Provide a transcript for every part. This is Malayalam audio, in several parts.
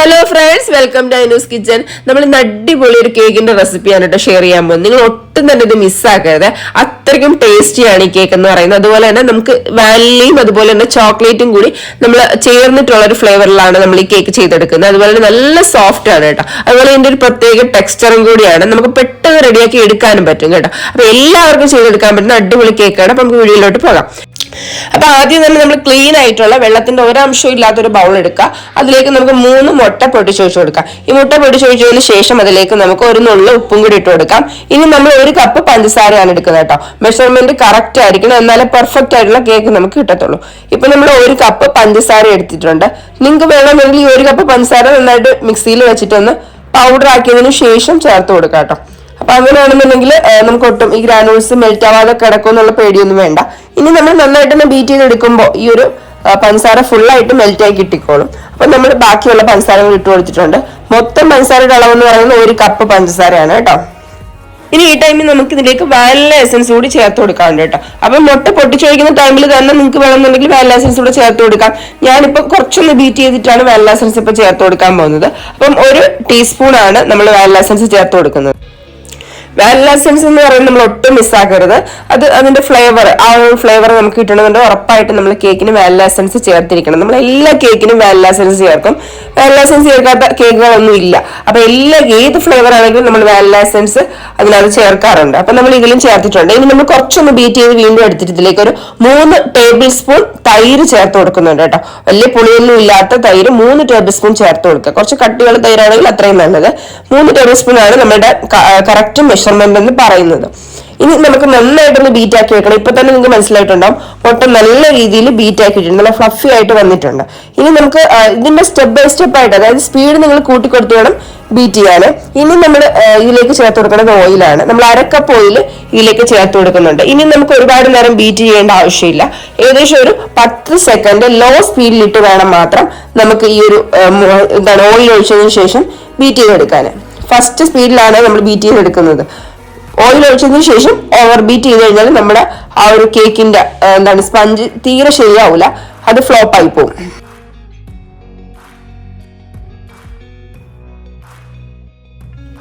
Hello friends, welcome to Ainu's kitchen. നമ്മൾ ഇന്ന് അടിപൊളി ഒരു കേക്കിന്റെ റെസിപ്പിയാണ് കേട്ടോ ഷെയർ ചെയ്യാൻ പോകുന്നത്. നിങ്ങൾ ഒട്ടും തന്നെ ഇത് മിസ്സാക്കരുത്. അത്രയ്ക്കും ടേസ്റ്റിയാണ് ഈ കേക്ക് എന്ന് പറയുന്നത്. അതുപോലെ തന്നെ നമുക്ക് വാനിലയും അതുപോലെ തന്നെ ചോക്ലേറ്റും കൂടി നമ്മൾ ചേർന്നിട്ടുള്ള ഒരു ഫ്ലേവറിലാണ് നമ്മൾ ഈ കേക്ക് ചെയ്തെടുക്കുന്നത്. അതുപോലെ തന്നെ നല്ല സോഫ്റ്റ് ആണ് കേട്ടോ. അതുപോലെ ഇതിന്റെ ഒരു പ്രത്യേക ടെക്സ്ചറും കൂടിയാണ്. നമുക്ക് പെട്ടെന്ന് റെഡിയാക്കി എടുക്കാനും പറ്റും കേട്ടോ. അപ്പൊ എല്ലാവർക്കും ചെയ്തെടുക്കാൻ പറ്റുന്ന അടിപൊളി കേക്കാണ്. അപ്പൊ നമുക്ക് വീഡിയോയിലോട്ട് പോകാം. അപ്പൊ ആദ്യം തന്നെ നമ്മൾ ക്ലീൻ ആയിട്ടുള്ള വെള്ളത്തിന്റെ ഒരംശവും ഇല്ലാത്തൊരു ബൗൾ എടുക്കുക. അതിലേക്ക് നമുക്ക് 3 മുട്ട പൊട്ടിച്ചൊഴിച്ചു കൊടുക്കാം. ഈ മുട്ട പൊട്ടിച്ചൊഴിച്ചതിന് ശേഷം അതിലേക്ക് നമുക്ക് ഒരു നുള്ള ഉപ്പും കൂടി ഇട്ട് കൊടുക്കാം. ഇനി നമ്മൾ 1 കപ്പ് പഞ്ചസാരയാണ് എടുക്കുന്നത് കേട്ടോ. മെഷർമെന്റ് കറക്റ്റ് ആയിരിക്കണം, എന്നാലേ പെർഫെക്റ്റ് ആയിട്ടുള്ള കേക്ക് നമുക്ക് കിട്ടത്തുള്ളൂ. ഇപ്പൊ നമ്മൾ 1 കപ്പ് പഞ്ചസാര എടുത്തിട്ടുണ്ട്. നിങ്ങൾക്ക് വേണമെങ്കിൽ ഈ 1 കപ്പ് പഞ്ചസാര നന്നായിട്ട് മിക്സിയിൽ വെച്ചിട്ടൊന്ന് പൗഡർ ആക്കിയതിനു ശേഷം ചേർത്ത് കൊടുക്കാം കേട്ടോ. അപ്പൊ അങ്ങനെയാണെന്നുണ്ടെങ്കിൽ നമുക്ക് ഒട്ടും ഈ ഗ്രാനൂൾസ് മെൽറ്റ് ആവാതെ കിടക്കും എന്നുള്ള പേടിയൊന്നും വേണ്ട. ഇനി നമ്മൾ നന്നായിട്ട് തന്നെ ബീറ്റ് ചെയ്തെടുക്കുമ്പോൾ ഈ ഒരു പഞ്ചസാര ഫുള്ളായിട്ട് മെൽറ്റ് ആയി കിട്ടിക്കോളും. അപ്പൊ നമ്മൾ ബാക്കിയുള്ള പഞ്ചസാരകൾ ഇട്ട് കൊടുത്തിട്ടുണ്ട്. മൊത്തം പഞ്ചസാരയുടെ അളവെന്ന് പറയുന്നത് 1 കപ്പ് പഞ്ചസാരയാണ് കേട്ടോ. ഇനി ഈ ടൈമിൽ നമുക്ക് ഇതിലേക്ക് വാനില എസൻസ് കൂടി ചേർത്ത് കൊടുക്കാറുണ്ട് കേട്ടോ. അപ്പൊ മുട്ട പൊട്ടിച്ചൊഴിക്കുന്ന ടൈമിൽ തന്നെ നിങ്ങൾക്ക് വേണമെന്നുണ്ടെങ്കിൽ വാനില എസൻസ് കൂടെ ചേർത്ത് കൊടുക്കാം. ഞാനിപ്പോ കുറച്ചൊന്ന് ബീറ്റ് ചെയ്തിട്ടാണ് വാനില എസൻസ് ഇപ്പൊ ചേർത്ത് കൊടുക്കാൻ പോകുന്നത്. അപ്പം 1 ടീസ്പൂൺ ആണ് നമ്മൾ വാനില എസൻസ് ചേർത്ത് കൊടുക്കുന്നത്. വാനില എസൻസ് എന്ന് പറയുന്നത് നമ്മൾ ഒട്ടും മിസ്സാക്കരുത്. അതിന്റെ ഫ്ലേവർ, ആ ഒരു ഫ്ലേവർ നമുക്ക് കിട്ടണമെന്നുണ്ട്. ഉറപ്പായിട്ട് നമ്മൾ കേക്കിന് വാനില എസൻസ് ചേർത്തിരിക്കണം. നമ്മൾ എല്ലാ കേക്കിനും വാനില എസൻസ് ചേർക്കും. വാനില എസൻസ് ചേർക്കാത്ത കേക്കുകളൊന്നും ഇല്ല. അപ്പൊ ഏത് ഫ്ലേവർ ആണെങ്കിലും നമ്മൾ വാനില എസൻസ് അതിനകത്ത് ചേർക്കാറുണ്ട്. അപ്പൊ നമ്മൾ ഇതിലും ചേർത്തിട്ടുണ്ട്. ഇനി നമ്മൾ കുറച്ചൊന്ന് ബീറ്റ് ചെയ്ത് വീണ്ടും എടുത്തിട്ട് ഇതിലേക്ക് ഒരു 3 ടേബിൾ സ്പൂൺ തൈര് ചേർത്ത് കൊടുക്കുന്നുണ്ട് കേട്ടോ. വലിയ പുളിയൊന്നും ഇല്ലാത്ത തൈര് 3 ടേബിൾ സ്പൂൺ ചേർത്ത് കൊടുക്കുക. കുറച്ച് കട്ടിയുള്ള തൈരാണെങ്കിൽ അത്രയും നല്ലത്. 3 ടേബിൾ സ്പൂൺ ആണ് നമ്മുടെ കറക്റ്റ് മെഷർമെന്റ് എന്ന് പറയുന്നത്. ഇനി നമുക്ക് നന്നായിട്ടൊന്ന് ബീറ്റ് ആക്കി വെക്കണം. ഇപ്പൊ തന്നെ നിങ്ങൾക്ക് മനസ്സിലായിട്ടുണ്ടാവും മുട്ട നല്ല രീതിയിൽ ബീറ്റ് ആക്കിയിട്ടുണ്ട്, നല്ല ഫ്ലഫി ആയിട്ട് വന്നിട്ടുണ്ട്. ഇനി നമുക്ക് ഇതിന്റെ സ്റ്റെപ്പ് ബൈ സ്റ്റെപ്പ് ആയിട്ട്, അതായത് സ്പീഡ് നിങ്ങൾ കൂട്ടിക്കൊടുത്ത് വേണം ബീറ്റ് ചെയ്യാൻ. ഇനി നമ്മൾ ഇതിലേക്ക് ചേർത്ത് കൊടുക്കുന്നത് ഓയിലാണ്. നമ്മൾ 1/2 കപ്പ് ഓയിൽ ഇതിലേക്ക് ചേർത്ത് കൊടുക്കുന്നുണ്ട്. ഇനി നമുക്ക് ഒരുപാട് നേരം ബീറ്റ് ചെയ്യേണ്ട ആവശ്യമില്ല. ഏകദേശം ഒരു 10 സെക്കൻഡ് ലോ സ്പീഡിലിട്ട് വേണം മാത്രം നമുക്ക് ഈ ഒരു ഓയിൽ ഒഴിച്ചതിന് ശേഷം ബീറ്റ് ചെയ്തെടുക്കാൻ. ഫസ്റ്റ് സ്പീഡിലാണ് നമ്മൾ ബീറ്റ് ചെയ്തെടുക്കുന്നത്. ഓയിൽ ഒഴിച്ചതിന് ശേഷം ഓവർ ബീറ്റ് ചെയ്ത് കഴിഞ്ഞാൽ നമ്മുടെ ആ ഒരു കേക്കിന്റെ സ്പഞ്ച് തീരെ ശരിയാവൂല, അത് ഫ്ലോപ്പ് ആയി പോകും.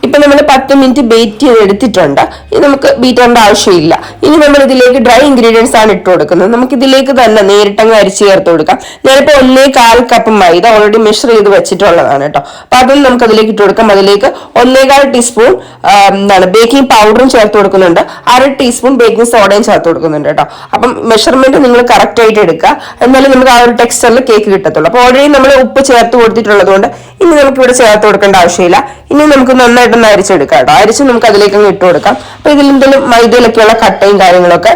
ഇപ്പൊ നമ്മൾ 10 മിനിറ്റ് ബീറ്റ് ചെയ്ത് എടുത്തിട്ടുണ്ട്. ഇനി നമുക്ക് ബീറ്റ് ചെയ്യേണ്ട ആവശ്യമില്ല. ഇനി നമ്മൾ ഇതിലേക്ക് ഡ്രൈ ഇൻഗ്രീഡിയൻസ് ആണ് ഇട്ട് കൊടുക്കുന്നത്. നമുക്ക് ഇതിലേക്ക് തന്നെ നേരിട്ടങ്ങ് അരിച്ച് ചേർത്ത് കൊടുക്കാം. ഞാനിപ്പോ 1/4 കപ്പ് മൈദ ഓൾറെഡി മെഷർ ചെയ്ത് വെച്ചിട്ടുള്ളതാണ് കേട്ടോ. അപ്പൊ അതൊന്നും നമുക്ക് അതിലേക്ക് ഇട്ട് കൊടുക്കാം. അതിലേക്ക് 1/4 ടീസ്പൂൺ ബേക്കിംഗ് പൗഡറും ചേർത്ത് കൊടുക്കുന്നുണ്ട്. 1/2 ടീസ്പൂൺ ബേക്കിംഗ് സോഡയും ചേർത്ത് കൊടുക്കുന്നുണ്ട് കേട്ടോ. അപ്പം മെഷർമെന്റ് നിങ്ങൾ കറക്റ്റ് ആയിട്ട് എടുക്കുക, എന്നാലും നമുക്ക് ആ ഒരു ടെക്സ്ചറിൽ കേക്ക് കിട്ടത്തുള്ളൂ. അപ്പൊ ഓൾറെഡി നമ്മൾ ഉപ്പ് ചേർത്ത് കൊടുത്തിട്ടുള്ളത് കൊണ്ട് ഇനി നമുക്ക് ഇവിടെ ചേർത്ത് കൊടുക്കേണ്ട ആവശ്യമില്ല. ഇനി നമുക്ക് നന്നായിട്ടൊന്ന് അരിച്ചെടുക്കാം കേട്ടോ. അരിച്ച് നമുക്ക് അതിലേക്ക് ഇട്ട് കൊടുക്കാം. അപ്പൊ ഇതിലെന്തെങ്കിലും മൈദയിലൊക്കെയുള്ള കട്ടയും കാര്യങ്ങളൊക്കെ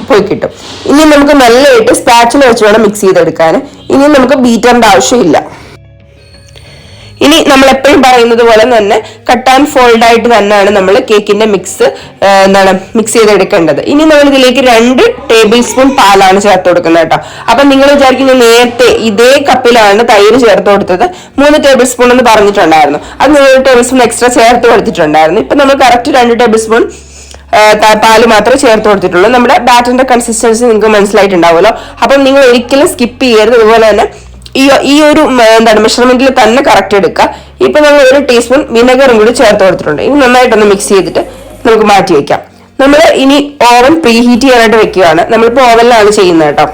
പോയി കിട്ടും. ഇനി നമുക്ക് നല്ലതായിട്ട് സ്പാച്ചിൽ വെച്ച് വേണം മിക്സ് ചെയ്തെടുക്കാൻ. ഇനി നമുക്ക് ബീറ്ററിന്റെ ആവശ്യമില്ല. ഇനി നമ്മൾ എപ്പോഴും പറയുന്നത് പോലെ തന്നെ കട്ട് ആൻഡ് ഫോൾഡ് ആയിട്ട് തന്നെയാണ് നമ്മൾ കേക്കിന്റെ മിക്സ് മിക്സ് ചെയ്തെടുക്കേണ്ടത്. ഇനി നമ്മൾ ഇതിലേക്ക് 2 ടേബിൾ സ്പൂൺ പാലാണ് ചേർത്ത് കൊടുക്കുന്നത് കേട്ടോ. അപ്പൊ നിങ്ങൾ വിചാരിക്കുന്നത് നേരത്തെ ഇതേ കപ്പിലാണ് തൈര് ചേർത്ത് കൊടുത്തത്, 3 ടേബിൾ സ്പൂൺ എന്ന് പറഞ്ഞിട്ടുണ്ടായിരുന്നു. അത് 1 ടേബിൾ സ്പൂൺ എക്സ്ട്രാ ചേർത്ത് കൊടുത്തിട്ടുണ്ടായിരുന്നു. ഇപ്പൊ നമ്മൾ കറക്റ്റ് 2 ടേബിൾ സ്പൂൺ പാല് മാത്രമേ ചേർത്ത് കൊടുത്തിട്ടുള്ളൂ. നമ്മുടെ ബാറ്ററിന്റെ കൺസിസ്റ്റൻസി നിങ്ങൾക്ക് മനസ്സിലായിട്ടുണ്ടാവുമല്ലോ. അപ്പം നിങ്ങൾ ഒരിക്കലും സ്കിപ്പ് ചെയ്യരുത്. അതുപോലെ തന്നെ ഈ ഒരു മെഷർമെന്റിൽ തന്നെ കറക്റ്റ് എടുക്കുക. ഇപ്പൊ നമ്മൾ 1 ടീസ്പൂൺ വിനെഗറും കൂടി ചേർത്ത് കൊടുത്തിട്ടുണ്ട്. ഇനി നന്നായിട്ടൊന്ന് മിക്സ് ചെയ്തിട്ട് നമുക്ക് മാറ്റി വെക്കാം. നമ്മൾ ഇനി ഓവൻ പ്രീ ഹീറ്റ് ചെയ്യാനായിട്ട് വെക്കുകയാണ്. നമ്മളിപ്പോ ഓവനിലാണ് ചെയ്യുന്നത് കേട്ടോ.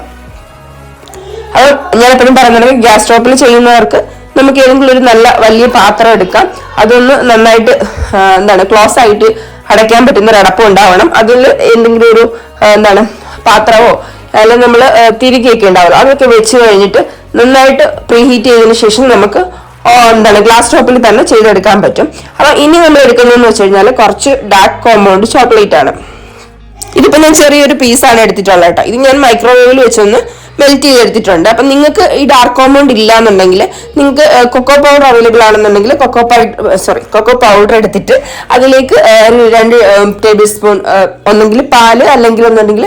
അത് ഞാൻ എപ്പോഴും പറയുന്നുണ്ടെങ്കിൽ ഗ്യാസ് സ്റ്റോപ്പിൽ ചെയ്യുന്നവർക്ക് നമുക്ക് ഏതെങ്കിലും ഒരു നല്ല വലിയ പാത്രം എടുക്കാം. അതൊന്ന് നന്നായിട്ട് ക്ലോസ് ആയിട്ട് അടയ്ക്കാൻ പറ്റുന്ന ഒരു അടപ്പം ഉണ്ടാവണം. അതിൽ എന്തെങ്കിലും ഒരു പാത്രമോ അല്ലെങ്കിൽ നമ്മൾ തിരികെയൊക്കെ ഉണ്ടാവുമല്ലോ, അതൊക്കെ വെച്ച് കഴിഞ്ഞിട്ട് നന്നായിട്ട് പ്രീ ഹീറ്റ് ചെയ്തതിനു ശേഷം നമുക്ക് ഗ്ലാസ് ടോപ്പിൽ തന്നെ ചെയ്തെടുക്കാൻ പറ്റും. അപ്പൊ ഇനി നമ്മൾ എടുക്കുന്നതെന്ന് വെച്ച് കഴിഞ്ഞാൽ കുറച്ച് ഡാർക്ക് കോമ്പൗണ്ട് ചോക്ലേറ്റ് ആണ്. ഇതിപ്പോ ഞാൻ ചെറിയൊരു പീസാണ് എടുത്തിട്ടുള്ളത് കേട്ടോ. ഇത് ഞാൻ മൈക്രോവേവിൽ വെച്ചൊന്ന് മെൽറ്റ് ചെയ്തെടുത്തിട്ടുണ്ട്. അപ്പൊ നിങ്ങൾക്ക് ഈ ഡാർക്ക് കോമ്പൗണ്ട് ഇല്ല എന്നുണ്ടെങ്കിൽ നിങ്ങൾക്ക് കൊക്കോ പൗഡർ അവൈലബിൾ ആണെന്നുണ്ടെങ്കിൽ കൊക്കോ പൗഡർ എടുത്തിട്ട് അതിലേക്ക് 2 ടേബിൾ സ്പൂൺ ഒന്നെങ്കിൽ പാല് അല്ലെങ്കിൽ ഒന്നുണ്ടെങ്കിൽ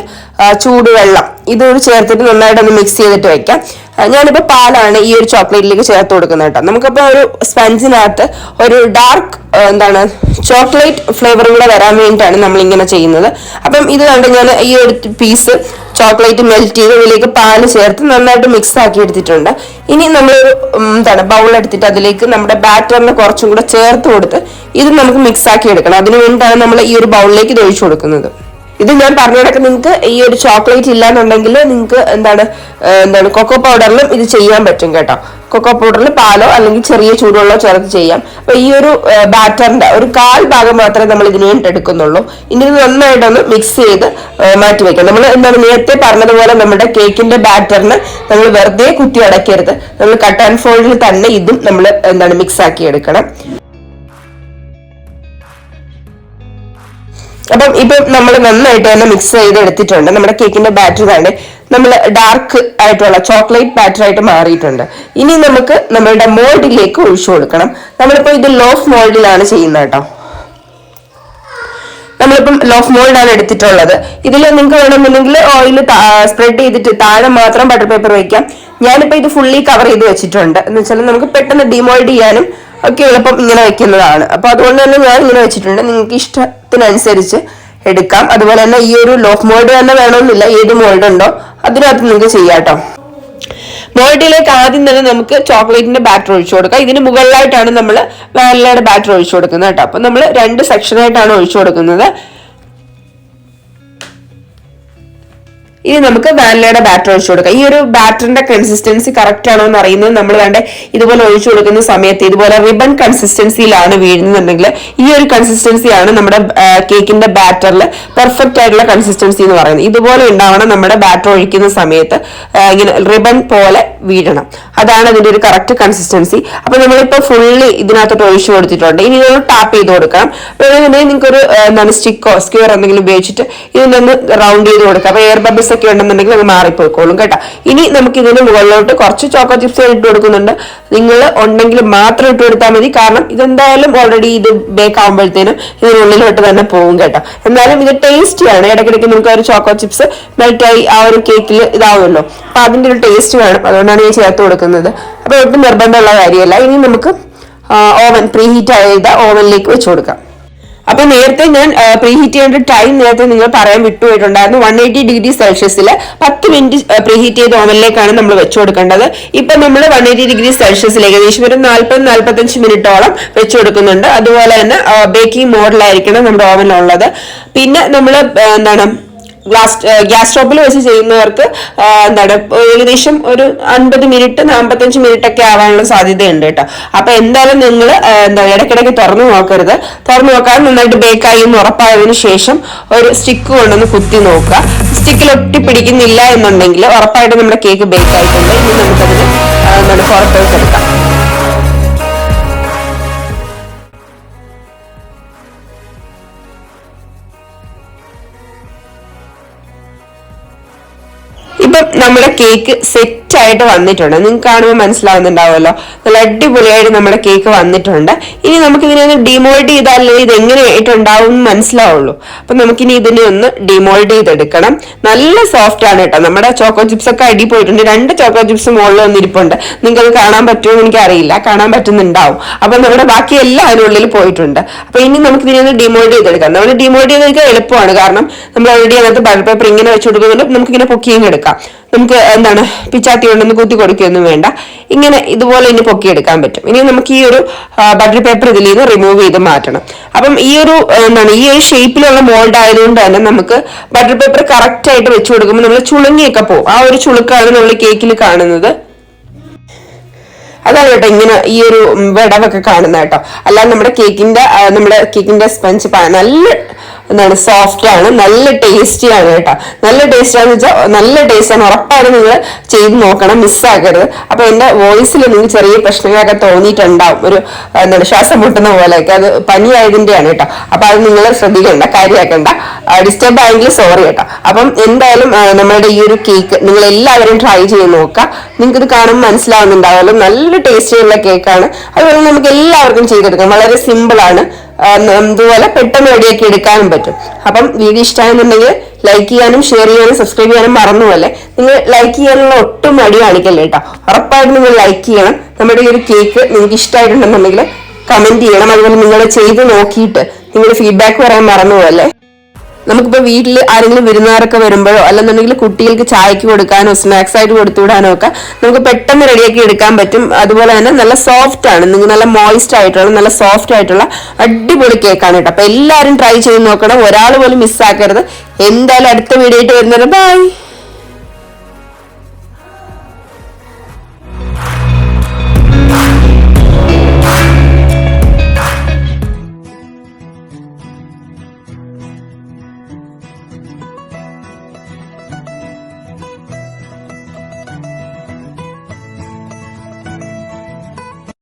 ചൂടുവെള്ളം ഇതോട് ചേർത്തിട്ട് നന്നായിട്ടൊന്ന് മിക്സ് ചെയ്തിട്ട് വെക്കാം. ഞാനിപ്പോ പാലാണ് ഈ ഒരു ചോക്ലേറ്റിലേക്ക് ചേർത്ത് കൊടുക്കുന്നത് കേട്ടോ. നമുക്കപ്പോ ഒരു സ്പഞ്ചിനകത്ത് ഒരു ഡാർക്ക് ചോക്ലേറ്റ് ഫ്ലേവർ കൂടെ വരാൻ വേണ്ടിയിട്ടാണ് നമ്മൾ ഇങ്ങനെ ചെയ്യുന്നത്. അപ്പം ഇത് കണ്ട് ഞാൻ ഈ ഒരു പീസ് ചോക്ലേറ്റ് മെൽറ്റ് ചെയ്ത് ഇതിലേക്ക് പാല് ചേർത്ത് നന്നായിട്ട് മിക്സ് ആക്കി എടുത്തിട്ടുണ്ട്. ഇനി നമ്മൾ ബൗൾ എടുത്തിട്ട് അതിലേക്ക് നമ്മുടെ ബാറ്ററിനെ കുറച്ചും കൂടെ ചേർത്ത് കൊടുത്ത് ഇത് നമുക്ക് മിക്സ് ആക്കി എടുക്കണം. അതിനു വേണ്ടിയിട്ടാണ് നമ്മൾ ഈ ഒരു ബൗളിലേക്ക് ഇത് ഒഴിച്ചു കൊടുക്കുന്നത്. ഇത് ഞാൻ പറഞ്ഞിടക്ക് നിങ്ങൾക്ക് ഈ ഒരു ചോക്ലേറ്റ് ഇല്ലാന്നുണ്ടെങ്കിൽ നിങ്ങൾക്ക് എന്താണ് കൊക്കോ പൗഡറിലും ഇത് ചെയ്യാൻ പറ്റും കേട്ടോ. കൊക്കോ പൗഡറിൽ പാലോ അല്ലെങ്കിൽ ചെറിയ ചൂടുവെള്ളമോ ചേർത്ത് ചെയ്യാം. അപ്പൊ ഈ ഒരു ബാറ്ററിന്റെ ഒരു 1/4 ഭാഗം മാത്രമേ നമ്മൾ ഇതിനു വേണ്ടി എടുക്കുന്നുള്ളൂ. ഇനി ഇത് നന്നായിട്ടൊന്ന് മിക്സ് ചെയ്ത് മാറ്റി വെക്കാം. നമ്മൾ നേരത്തെ പറഞ്ഞതുപോലെ നമ്മുടെ കേക്കിന്റെ ബാറ്ററിന് നമ്മൾ വെറുതെ കുത്തി അടയ്ക്കരുത്. നമ്മൾ കട്ട് ആൻഡ് ഫോൾഡിൽ തന്നെ ഇതും നമ്മൾ മിക്സ് ആക്കി എടുക്കണം. അപ്പം ഇപ്പം നമ്മൾ നന്നായിട്ട് തന്നെ മിക്സ് ചെയ്ത് എടുത്തിട്ടുണ്ട്. നമ്മുടെ കേക്കിന്റെ ബാറ്റർ തന്നെ നമ്മൾ ഡാർക്ക് ആയിട്ടുള്ള ചോക്ലേറ്റ് ബാറ്റർ ആയിട്ട് മാറിയിട്ടുണ്ട്. ഇനി നമുക്ക് നമ്മളുടെ മോൾഡിലേക്ക് ഒഴിച്ചു കൊടുക്കണം. നമ്മളിപ്പോ ഇത് ലോഫ് മോൾഡിലാണ് ചെയ്യുന്നത് കേട്ടോ. നമ്മളിപ്പം ലോഫ് മോൾഡാണ് എടുത്തിട്ടുള്ളത്. ഇതിൽ നിങ്ങൾക്ക് വേണമെന്നുണ്ടെങ്കിൽ ഓയിൽ സ്പ്രെഡ് ചെയ്തിട്ട് താഴെ മാത്രം ബട്ടർ പേപ്പർ വെക്കാം. ഞാനിപ്പോ ഇത് ഫുള്ളി കവർ ചെയ്ത് വെച്ചിട്ടുണ്ട്. എന്ന് വെച്ചാൽ നമുക്ക് പെട്ടെന്ന് ഡിമോൾഡ് ചെയ്യാനും ഒക്കെ എളുപ്പം ഇങ്ങനെ വെക്കുന്നതാണ്. അപ്പൊ അതുകൊണ്ട് തന്നെ ഞാൻ ഇങ്ങനെ വെച്ചിട്ടുണ്ട്. നിങ്ങൾക്ക് ഇഷ്ടത്തിനനുസരിച്ച് എടുക്കാം. അതുപോലെ തന്നെ ഈ ഒരു ലോഫ് മോൾഡ് തന്നെ വേണമെന്നില്ല, ഏത് മോൾഡ് ഉണ്ടോ അതിനകത്ത് നിങ്ങൾക്ക് ചെയ്യാട്ടോ. മോൾഡിലേക്ക് ആദ്യം തന്നെ നമുക്ക് ചോക്ലേറ്റിന്റെ ബാറ്റർ ഒഴിച്ചു കൊടുക്കാം. ഇതിന് മുകളിലായിട്ടാണ് നമ്മൾ വാനിലയുടെ ബാറ്റർ ഒഴിച്ചു കൊടുക്കുന്നത് കേട്ടോ. അപ്പൊ നമ്മൾ 2 സെക്ഷനായിട്ടാണ് ഒഴിച്ചു കൊടുക്കുന്നത്. ഇനി നമുക്ക് വാനിലയുടെ ബാറ്റർ ഒഴിച്ചു കൊടുക്കാം. ഈ ഒരു ബാറ്ററിന്റെ കൺസിസ്റ്റൻസി കറക്റ്റ് ആണോ എന്ന് അറിയുന്നത് നമ്മൾ വേണ്ട ഇതുപോലെ ഒഴിച്ചു കൊടുക്കുന്ന സമയത്ത് ഇതുപോലെ റിബൺ കൺസിസ്റ്റൻസിയിലാണ് വീഴുന്നുണ്ടെങ്കിൽ ഈ ഒരു കൺസിസ്റ്റൻസിയാണ് നമ്മുടെ കേക്കിന്റെ ബാറ്ററിൽ പെർഫെക്റ്റ് ആയിട്ടുള്ള കൺസിസ്റ്റൻസി എന്ന് പറയുന്നത്. ഇതുപോലെ ഉണ്ടാവണം നമ്മുടെ ബാറ്റർ ഒഴിക്കുന്ന സമയത്ത്, ഇങ്ങനെ റിബൺ പോലെ വീഴണം. അതാണ് അതിന്റെ ഒരു കറക്റ്റ് കൺസിസ്റ്റൻസി. അപ്പൊ നമ്മളിപ്പോ ഫുള്ളി ഇതിനകത്തോട്ട് ഒഴിച്ചു കൊടുത്തിട്ടുണ്ട്. ഇനി ഇതൊന്ന് ടാപ്പ് ചെയ്ത് കൊടുക്കാം. വേണമെന്നുണ്ടെങ്കിൽ നിങ്ങൾക്ക് ഒരു സ്റ്റിക്കോ സ്ക്വയർ എന്തെങ്കിലും ഉപയോഗിച്ചിട്ട് ഇതിനൊന്ന് റൗണ്ട് ചെയ്ത് കൊടുക്കാം. അപ്പൊ എയർ ബബിൾസ് ഒക്കെ ഉണ്ടെന്നുണ്ടെങ്കിൽ അത് മാറിപ്പോയിക്കോളും കേട്ടോ. ഇനി നമുക്ക് ഇതിന് മുകളിലോട്ട് കുറച്ച് ചോക്കോ ചിപ്സ് ഇട്ട് കൊടുക്കുന്നുണ്ട്. നിങ്ങൾ ഉണ്ടെങ്കിൽ മാത്രം ഇട്ട് കൊടുത്താൽ മതി. കാരണം ഇതെന്തായാലും ഓൾറെഡി ഇത് ബേക്ക് ആകുമ്പോഴത്തേനും ഇതിനുള്ളിലോട്ട് തന്നെ പോകും കേട്ടോ. എന്നാലും ഇത് ടേസ്റ്റിയാണ്. ഇടയ്ക്കിടയ്ക്ക് നമുക്ക് ഒരു ചോക്കോ ചിപ്സ് മെൽറ്റായി ആ ഒരു കേക്കിൽ ഇതാവുമല്ലോ. അപ്പൊ അതിന്റെ ഒരു ടേസ്റ്റ് വേണം. അതുകൊണ്ടാണ് ഈ ചേർത്ത് കൊടുക്കുന്നത്. അപ്പൊ ഒട്ടും നിർബന്ധമുള്ള കാര്യമല്ല. ഇനി നമുക്ക് ഓവൻ പ്രീഹീറ്റ് ചെയ്ത ഓവനിലേക്ക് വെച്ച് കൊടുക്കാം. അപ്പൊ നേരത്തെ ഞാൻ പ്രീഹീറ്റ് ചെയ്യേണ്ട ടൈം നേരത്തെ നിങ്ങൾ പറയാൻ വിട്ടുപോയിട്ടുണ്ടായിരുന്നു. 180 ഡിഗ്രി സെൽഷ്യസിൽ 10 മിനിറ്റ് പ്രീഹീറ്റ് ചെയ്ത ഓവനിലേക്കാണ് നമ്മൾ വെച്ചു കൊടുക്കേണ്ടത്. ഇപ്പൊ നമ്മൾ 180 ഡിഗ്രി സെൽഷ്യസിലേക്ക് ഏകദേശം ഒരു 40-45 മിനിറ്റോളം വെച്ചു കൊടുക്കുന്നുണ്ട്. അതുപോലെ തന്നെ ബേക്കിംഗ് മോഡിലായിരിക്കണം നമ്മുടെ ഓവനിലുള്ളത്. പിന്നെ നമ്മൾ ഗ്യാസ് സ്റ്റോപ്പിൽ വെച്ച് ചെയ്യുന്നവർക്ക് ഏകദേശം ഒരു 50 മിനിറ്റ് 45 മിനിറ്റ് ഒക്കെ ആവാനുള്ള സാധ്യതയുണ്ട് കേട്ടോ. അപ്പൊ എന്തായാലും നിങ്ങൾ ഇടയ്ക്കിടയ്ക്ക് തുറന്നു നോക്കരുത്. തുറന്നു നോക്കാതെ നന്നായിട്ട് ബേക്കായി എന്ന് ഉറപ്പായതിനു ശേഷം ഒരു സ്റ്റിക്ക് കൊണ്ടൊന്ന് കുത്തി നോക്കുക. സ്റ്റിക്കിൽ ഒട്ടിപ്പിടിക്കുന്നില്ല എന്നുണ്ടെങ്കിൽ ഉറപ്പായിട്ട് നമ്മുടെ കേക്ക് ബേക്ക് ആയിട്ടുണ്ട്. ഇനി നമുക്കതിന് പുറത്തേക്ക് എടുക്കാം. ഇപ്പം നമ്മുടെ കേക്ക് സെറ്റ് ആയിട്ട് വന്നിട്ടുണ്ട്. നിങ്ങൾക്ക് കാണുമ്പോൾ മനസ്സിലാവുന്നുണ്ടാവുമല്ലോ. നല്ല അടിപൊളിയായിട്ട് നമ്മുടെ കേക്ക് വന്നിട്ടുണ്ട്. ഇനി നമുക്ക് ഇതിനെ ഡിമോൾഡ് ചെയ്താലേ ഇത് എങ്ങനെയായിട്ടുണ്ടാവും എന്ന് മനസ്സിലാവുള്ളൂ. അപ്പൊ നമുക്കിനി ഇതിനെ ഒന്ന് ഡിമോൾഡ് ചെയ്തെടുക്കണം. നല്ല സോഫ്റ്റ് ആണ് കേട്ടോ. നമ്മുടെ ചോക്കോ ചിപ്സ് ഒക്കെ അടി പോയിട്ടുണ്ട്. 2 ചോക്കോ ചിപ്സ് മുകളിൽ വന്നിരിപ്പുണ്ട്. നിങ്ങൾക്ക് കാണാൻ പറ്റുമോ എനിക്ക് അറിയില്ല. കാണാൻ പറ്റുന്നുണ്ടാവും. അപ്പൊ നമ്മുടെ ബാക്കി എല്ലാം അതിനുള്ളിൽ പോയിട്ടുണ്ട്. അപ്പൊ ഇനി നമുക്ക് ഇതിനെ ഒന്ന് ഡിമോൾഡ് ചെയ്തെടുക്കാം. നമ്മൾ ഡിമോൾഡ് ചെയ്തെടുക്കാൻ എളുപ്പമാണ്. കാരണം നമ്മൾ ഓൾറെഡി അതിനകത്ത് ബട്ടർ പേപ്പർ ഇങ്ങനെ വെച്ച് കൊടുക്കുന്നുണ്ട്. നമുക്ക് ഇങ്ങനെ പൊക്കിയും എടുക്കാം. നമുക്ക് പിച്ചാത്തി കൊണ്ടൊന്ന് കുത്തി കൊടുക്കുകയൊന്നും വേണ്ട. ഇങ്ങനെ ഇതുപോലെ ഇനി പൊക്കിയെടുക്കാൻ പറ്റും. ഇനി നമുക്ക് ഈ ഒരു ബട്ടർ പേപ്പർ ഇതിൽ നിന്ന് റിമൂവ് ചെയ്ത് മാറ്റണം. അപ്പം ഈ ഒരു ഈ ഒരു ഷേപ്പിലുള്ള മോൾഡ് ആയതുകൊണ്ട് തന്നെ നമുക്ക് ബട്ടർ പേപ്പർ കറക്റ്റ് ആയിട്ട് വെച്ച് കൊടുക്കുമ്പോൾ നമ്മൾ ചുളുങ്ങിയൊക്കെ പോകും. ആ ഒരു ചുളുക്കാണ് നമ്മൾ കേക്കിൽ കാണുന്നത്. അതാണ് കേട്ടോ ഇങ്ങനെ ഈ ഒരു വിടവൊക്കെ കാണുന്ന കേട്ടോ. അല്ലാതെ നമ്മുടെ കേക്കിന്റെ സ്പഞ്ച് നല്ല സോഫ്റ്റ് ആണ്, നല്ല ടേസ്റ്റി ആണ് കേട്ടോ. നല്ല ടേസ്റ്റ് ആണെന്ന് വെച്ചാൽ നല്ല ടേസ്റ്റ് ആണ്. ഉറപ്പായിട്ട് നിങ്ങൾ ചെയ്ത് നോക്കണം, മിസ്സാക്കരുത്. അപ്പൊ എന്റെ വോയിസിൽ നിങ്ങൾക്ക് ചെറിയ പ്രശ്നങ്ങളൊക്കെ തോന്നിയിട്ടുണ്ടാവും. ഒരു ശ്വാസം മുട്ടുന്ന പോലെയൊക്കെ. അത് പനിയായതിന്റെയാണ് കേട്ടോ. അപ്പൊ അത് നിങ്ങൾ ശ്രദ്ധിക്കേണ്ട, കാര്യമാക്കണ്ട. ഡിസ്റ്റർബ് ആയെങ്കിൽ സോറി കേട്ടോ. അപ്പം എന്തായാലും നമ്മുടെ ഈ ഒരു കേക്ക് നിങ്ങൾ എല്ലാവരും ട്രൈ ചെയ്ത് നോക്കുക. നിങ്ങൾക്ക് ഇത് കാണുമ്പോൾ മനസ്സിലാവുന്നുണ്ടാവുമല്ലോ. നല്ല ടേസ്റ്റിയുള്ള കേക്കാണ്. അതുപോലെ നമുക്ക് എല്ലാവർക്കും ചെയ്തെടുക്കാം. വളരെ സിമ്പിൾ ആണ്. ഇതുപോലെ പെട്ടെന്ന് റെഡിയാക്കി എടുക്കാനും പറ്റും. അപ്പം വീഡിയോ ഇഷ്ടമായെന്നുണ്ടെങ്കിൽ ലൈക്ക് ചെയ്യാനും ഷെയർ ചെയ്യാനും സബ്സ്ക്രൈബ് ചെയ്യാനും മറന്നുപോലെ. നിങ്ങൾ ലൈക്ക് ചെയ്യാനുള്ള ഒട്ടും മടി കാണിക്കല്ലേ കേട്ടോ. ഉറപ്പായിട്ടും നിങ്ങൾ ലൈക്ക് ചെയ്യണം. നമ്മുടെ ഈ ഒരു കേക്ക് നിങ്ങൾക്ക് ഇഷ്ടമായിട്ടുണ്ടെന്നുണ്ടെങ്കിൽ കമന്റ് ചെയ്യണം. അതുപോലെ നിങ്ങൾ ചെയ്ത് നോക്കിയിട്ട് നിങ്ങളുടെ ഫീഡ്ബാക്ക് പറയാൻ മറന്നുപോലെ. നമുക്കിപ്പോ വീട്ടിൽ ആരെങ്കിലും വിരുന്നുകാരൊക്കെ വരുമ്പോഴോ അല്ലെന്നുണ്ടെങ്കിൽ കുട്ടികൾക്ക് ചായക്ക് കൊടുക്കാനോ സ്നാക്സ് ആയിട്ട് കൊടുത്തുവിടാനോ ഒക്കെ നമുക്ക് പെട്ടെന്ന് റെഡിയാക്കി എടുക്കാൻ പറ്റും. അതുപോലെ തന്നെ നല്ല സോഫ്റ്റ് ആണ്, നിങ്ങൾക്ക് നല്ല മോയിസ്റ്റ് ആയിട്ടുള്ള നല്ല സോഫ്റ്റ് ആയിട്ടുള്ള അടിപൊളി കേക്കാണ് കേട്ടോ. അപ്പൊ എല്ലാവരും ട്രൈ ചെയ്ത് നോക്കണം, ഒരാൾ പോലും മിസ്സാക്കരുത്. എന്തായാലും അടുത്ത വീഡിയോ ആയിട്ട് വരുന്നത്. ബൈ.